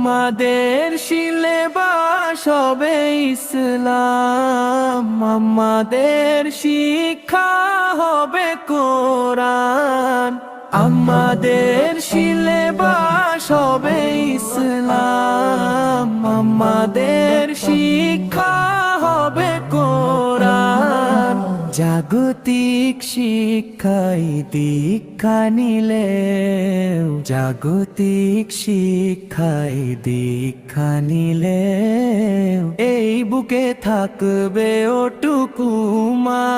আমাদের সিলেবাস হবে ইসলাম, আমাদের শিক্ষা হবে কোরআন। আমাদের সিলেবাস হবে ইসলাম, আমাদের শিক্ষা হবে কোরআন। জাগতিক শিক্ষায় দীক্ষা নিলে, জাগতিক শিক্ষায় দীক্ষা নিলে এই বুকে থাকবে ওটুকু মা।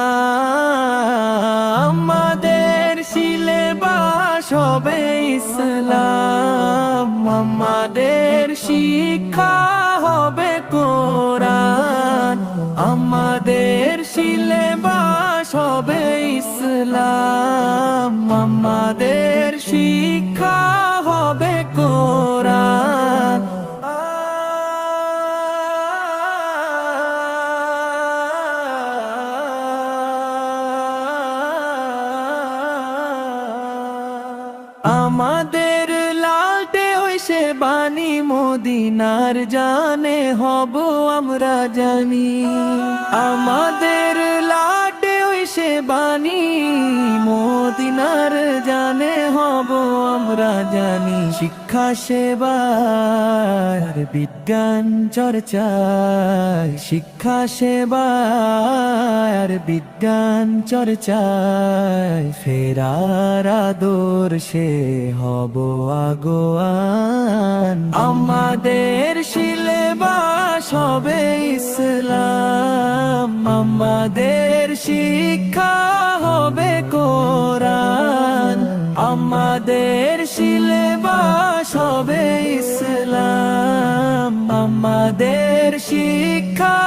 আমাদের সিলেবাস হবে ইসলাম, আমাদের শিক্ষা হবে কোরআন। আমাদের সিলেবাস হবে ইসলাম, আমাদের শিক্ষা হবে কোরআন। আমাদের লালটে হইছে বাণী মদিনার জানে হব আমরা জানি। আমাদের লালটে হইছে বাণী মদিনার জানে হব আমরা জানি। শিক্ষা সেবার বিজ্ঞান চর্চায়, শিক্ষা সেবার বিজ্ঞান চর্চায় ফেরার আদর্শে হব আগুয়ান। আমাদের সিলেবাস হবে ইসলাম, আমাদের শিক্ষা হবে কোরআন। আমাদের সিলেবাস হবে ইসলাম, আমাদের শিক্ষা